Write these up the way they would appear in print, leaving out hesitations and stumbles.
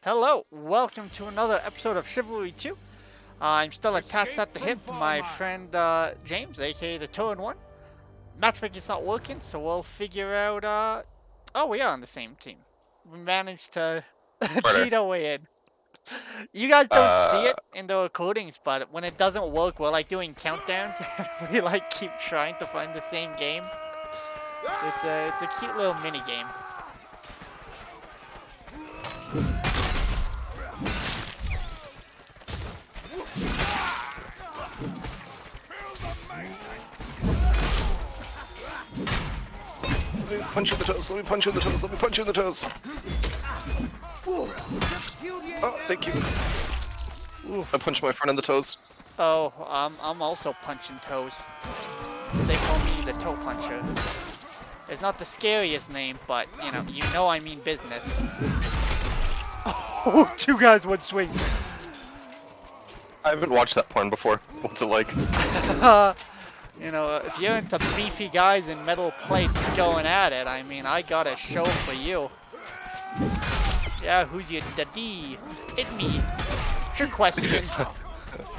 Hello, welcome to another episode of Chivalry 2. I'm still attached at the hip to my friend James, aka TheTornnOne. Matchmaking's not working, so we'll figure out. Oh, we are on the same team. We managed to Order. cheat our way in. You guys don't see Uh, it in the recordings, but when it doesn't work, we're like doing countdowns and we like keep trying to find the same game. It's a cute little mini game. let me punch you in the toes. Let me punch you in the toes. Let me punch you in the toes. Oh, thank you. I punched my friend in the toes. Oh, I'm also punching toes. They call me the toe puncher. It's not the scariest name, but you know I mean business. Oh, two guys, one swing. I haven't watched that porn before. What's it like? If you're into beefy guys in metal plates going at it, I mean, I got a show for you. Yeah, who's your daddy? Hit me. Trick question.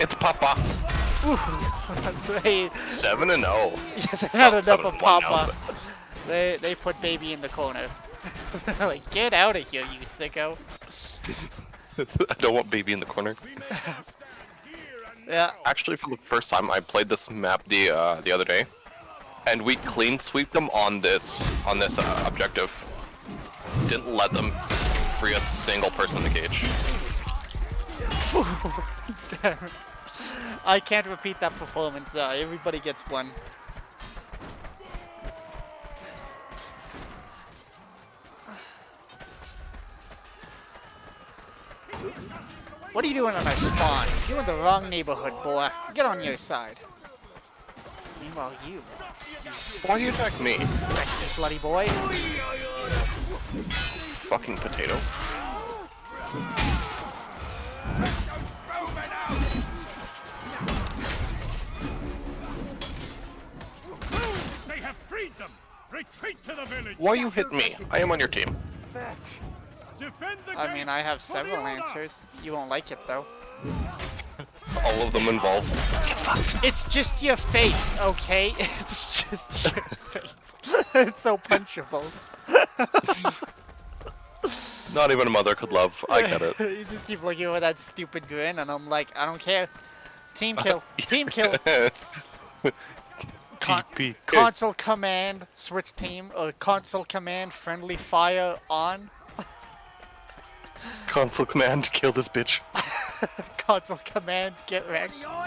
It's Papa. They 7-0. they had enough 7-1 of now, Papa. They put baby in the corner. Like, get out of here, you sicko. I don't want baby in the corner. Yeah. Actually, for the first time, I played this map the other day, and we clean sweep them on this objective. Didn't let them free a single person in the cage. Damn it. I can't repeat that performance. Everybody gets one. What are you doing on our spawn? You're in the wrong neighborhood, boy. Get on your side. Meanwhile, you Why do you attack me? sexy bloody boy. Fucking potato. They have freed them! Retreat to the village! Why you hit me? I am on your team. Defend the I mean, I have gates for the several honor! answers. You won't like it, though. All of them involved. Get fucked. It's just your face, okay? It's just your face. It's so punchable. Not even a mother could love. I get it. You just keep looking with that stupid grin, and I'm like, I don't care. Team kill. Team kill. TP. Console command, switch team, or console command, friendly fire on. Console command, kill this bitch. Console command, get wrecked. Oh.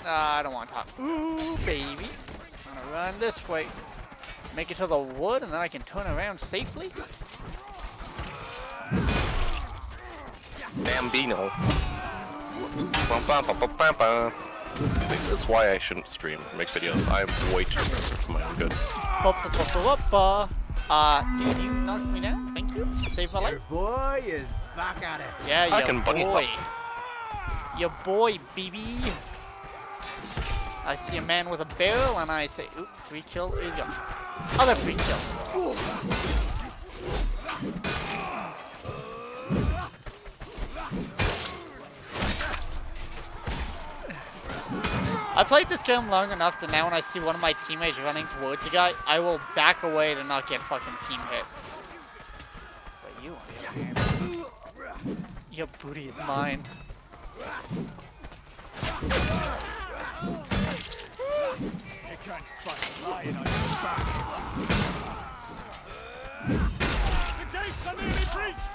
I don't want to talk. Ooh, baby. I'm gonna run this way. Make it to the wood, and then I can turn around safely. Bambino. Bum, bum, bum, bum, bum, bum. Wait, that's why I shouldn't stream or make videos. I am way too aggressive for my own good. Dude, you knocked me down. Thank you. Saved my life. Your boy is back at it. Yeah, I your can bunny boy. Your boy, baby. I see a man with a barrel, and I say, oop, free kill. There you go. Other free kill. I played this game long enough that now when I see one of my teammates running towards a guy, I will back away to not get fucking team hit. But you, on the other hand, your booty is mine. You can't fight a lion on your back! The gates are nearly breached!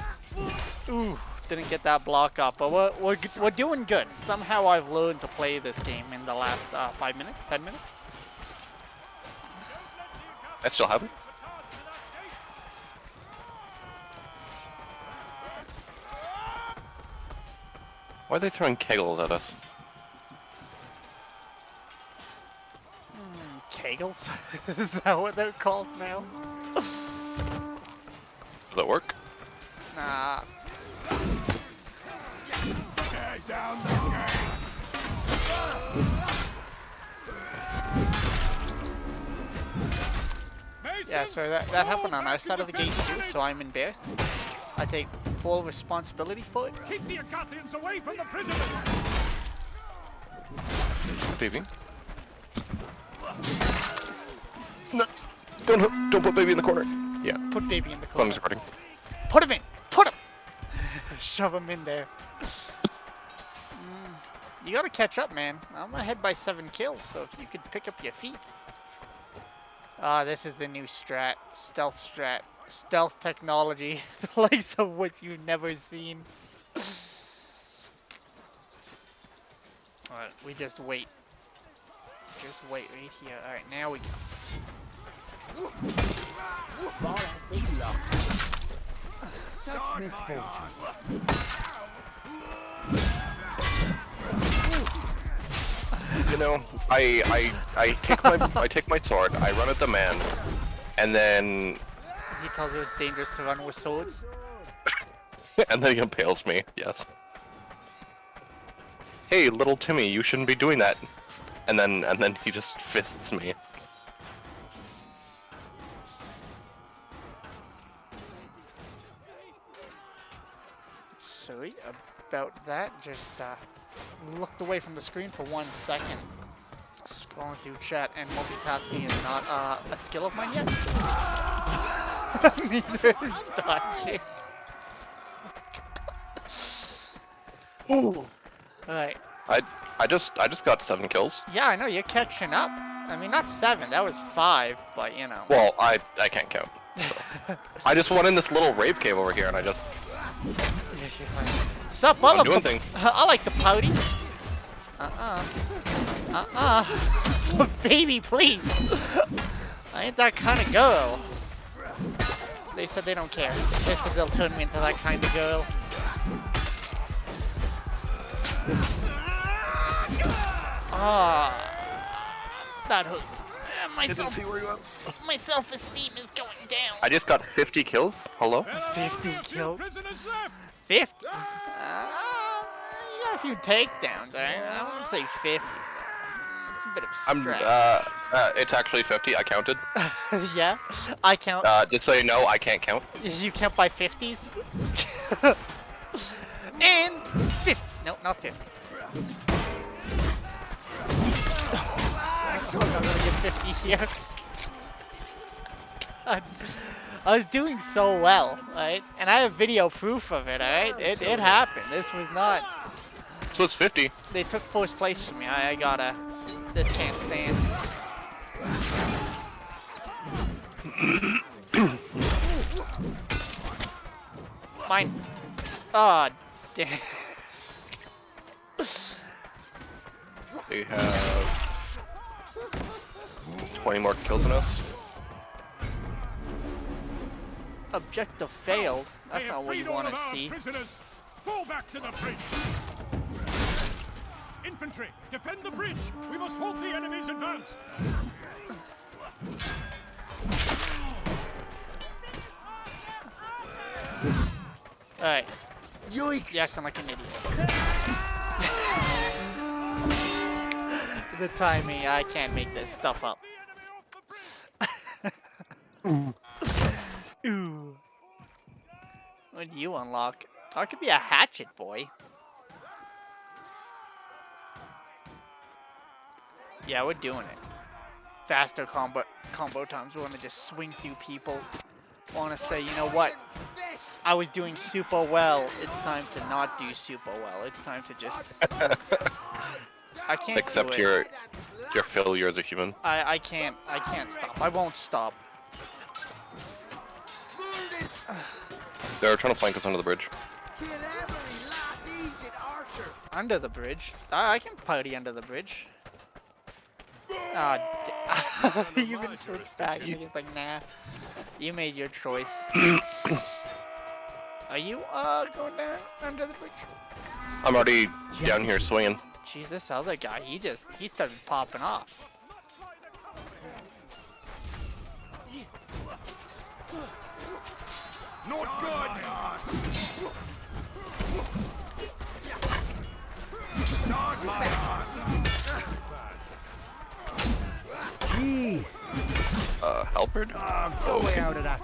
Ooh, didn't get that block up, but we're doing good. Somehow I've learned to play this game in the last 5 minutes, 10 minutes. I still have it. Why are they throwing kegels at us? Kegels? Is that what they're called now? Does that work? Nah. Tear down the gate! Yeah, so that happened on our side of the gate too, so I'm embarrassed. I take full responsibility for it. Keep the Agathians away from the prisoners. Baby. No, don't put baby in the corner. Yeah. Put baby in the I'm corner. starting. Put him in! Put him! Shove him in there. You gotta catch up, man. I'm ahead by 7 kills, so if you could pick up your feet. This is the new strat. Stealth technology. The likes of which you've never seen. Alright, we just wait. Just wait right here. Alright, now we go. Such misfortune. You know, I take my sword, I run at the man, and then He tells you it's dangerous to run with swords. and then he impales me. Yes. Hey, little Timmy, you shouldn't be doing that. And then he just fists me. Sorry about that. Just looked away from the screen for 1 second. Scrolling through chat, and multitasking is not a skill of mine yet. Neither is dodging. Alright. I just got 7 kills. Yeah, I know, you're catching up. I mean, not 7, that was 5, but you know. Well, I can't count. So. I just went in this little rave cave over here, and I just Sup, I'm doing things. I like the pouty. Baby, please. I ain't that kind of girl. They said they don't care. They said they'll turn me into that kind of girl. That hurts. My self-esteem is going down. I just got 50 kills. Hello? 50 kills. Prisoners left. 50? You got a few takedowns, alright? I wouldn't say 50. It's a bit of stretch. It's actually 50. I counted. Yeah, I count. Just so you know, I can't count. You count by 50s? And 50. No, not 50. I'm gonna get 50 here. I was doing so well, right? And I have video proof of it, alright? It happened. This was not... This was 50. They took first place from me. I gotta... This can't stand. Mine. Oh, damn. They have 20 more kills than us. Objective failed. That's They not have what you freed all want of to our see. Prisoners. Fall back to the bridge. Infantry, defend the bridge. We must halt the enemy's advance. Alright, Yikes! you're acting like an idiot. The timing, I can't make this stuff up. Ooh. What do you unlock? Oh, it could be a hatchet, boy. Yeah, we're doing it. Faster combo times. We want to just swing through people. Want to say, you know what? I was doing super well. It's time to not do super well. It's time to just... I can't Accept do it. your failure as a human. I can't stop. I won't stop. They're trying to flank us under the bridge. Under the bridge? I can party under the bridge. Ah, you can switch back. You're just like, nah. You made your choice. Are you going down under the bridge? I'm already down here swinging. Jeez, this other guy, he started popping off. Not good. Not my ass. Jeez! halberd? Go way out of that.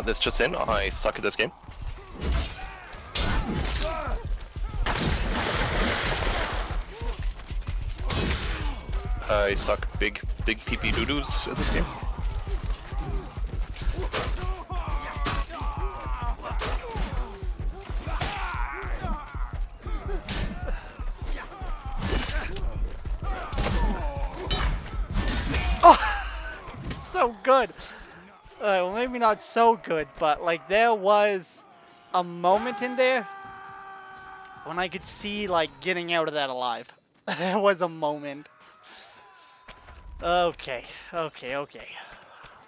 This just in, I suck at this game. I suck big pee-pee doo-doos at this game. So good. Well, maybe not so good, but like there was a moment in there when I could see like getting out of that alive. There was a moment. Okay.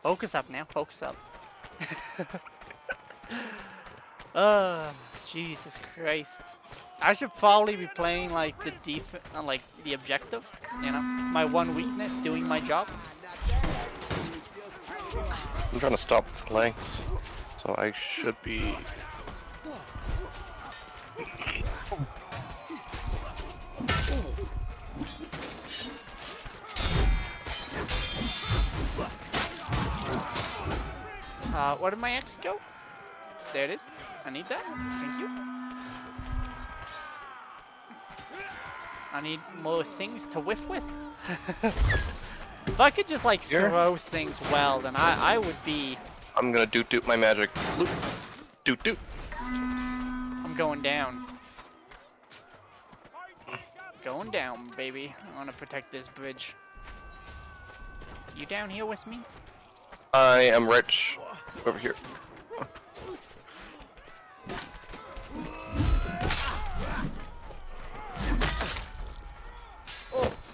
Focus up now. Focus up. Jesus Christ. I should probably be playing like the like the objective. You know, my one weakness, doing my job. I'm trying to stop the flanks, so I should be. Where did my X go? There it is. I need that. Thank you. I need more things to whiff with. If I could just like throw things well, then I would be. I'm gonna doot my magic. Doot. I'm going down. Going down, baby. I want to protect this bridge. You down here with me? I am rich. Over here.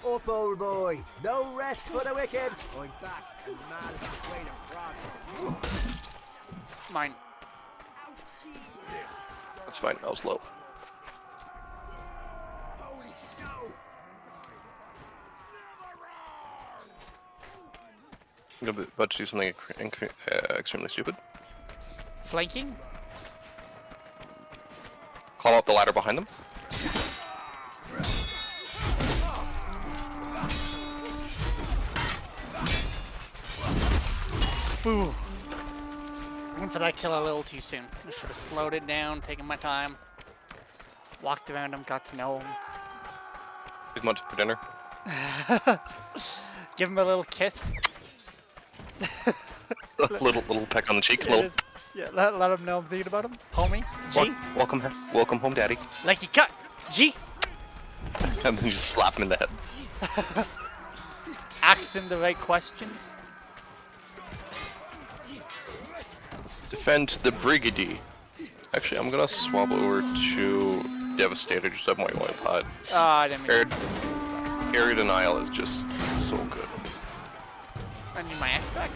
Up, old boy. No rest for the wicked. I'm back. And mad as the grain of frog. Mine. That's fine. I was low. I'm about to do something extremely stupid. Flanking? Climb up the ladder behind them. Ooh. Went for that kill a little too soon. I should have slowed it down, taken my time. Walked around him, got to know him. He's much for dinner. Give him a little kiss. little peck on the cheek. Yeah, let him know I'm thinking about him. Homie, G. Welcome home, Daddy. Like you cut, G. And then you just slap him in the head. Asking the right questions. Defend the Brigade. Actually, I'm gonna swap over to Devastator just to have my oil pod. I didn't mean Area Denial is just so good. I need my X back.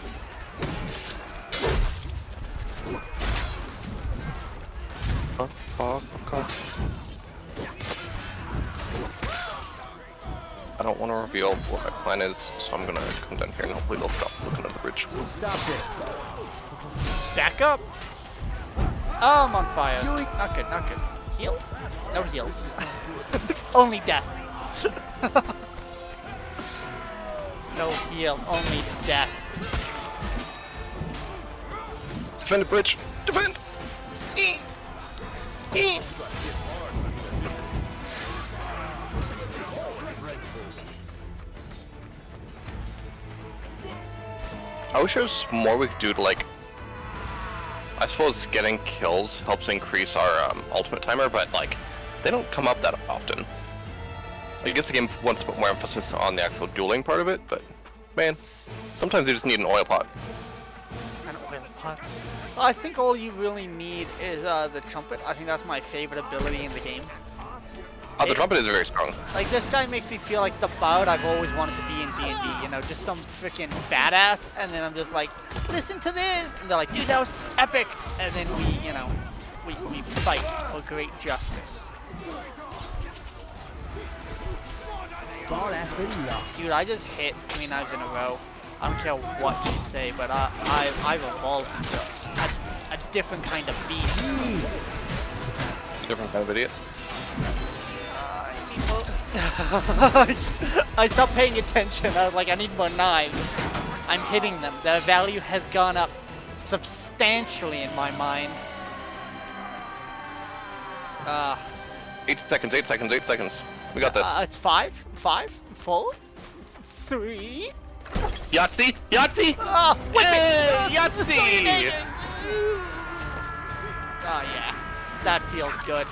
I don't want to reveal what my plan is, so I'm gonna come down here and hopefully they'll stop looking at the bridge. Stop this. Back up. Oh, I'm on fire. Not good, not good. Heal? No heal. Only death. No heal, only death. Defend the bridge! Defend! I wish there was more we could do to, like, I suppose getting kills helps increase our ultimate timer, but like, they don't come up that often. I guess the game wants to put more emphasis on the actual dueling part of it, but man, sometimes you just need an oil pot. An oil pot? I think all you really need is the trumpet. I think that's my favorite ability in the game. The trumpet is very strong. Like, this guy makes me feel like the bard I've always wanted to be in D&D, you know, just some freaking badass, and then I'm just like, listen to this, and they're like, dude, that was epic, and then we, you know, we fight for great justice. Dude, I just hit 3 knives in a row. I don't care what you say, but I've evolved into a different kind of beast. Different kind of idiot. People. I stopped paying attention. I was like, I need more knives. I'm hitting them. Their value has gone up substantially in my mind. 8 seconds, 8 seconds, 8 seconds. We got this. It's 5, 4, 3. Yahtzee! Yahtzee! Oh, whip Hey, it! Yahtzee! Oh yeah, that feels good.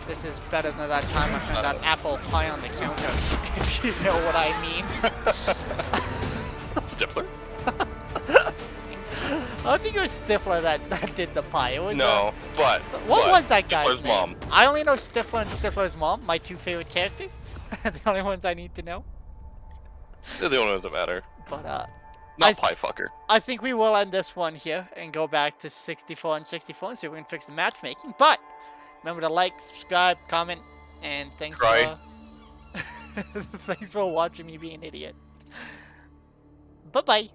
This is better than that time I found that apple pie on the counter, if you know what I mean. Stifler? I don't think it was Stifler that did the pie. It was No, but what was that guy's Stifler's name? mom. I only know Stifler and Stifler's mom, my two favorite characters. The only ones I need to know. They're the only ones that matter. But Not pie fucker. I think we will end this one here and go back to 64 and 64 and see if we can fix the matchmaking. But remember to like, subscribe, comment, and thanks Try. for thanks for watching me be an idiot. Bye bye.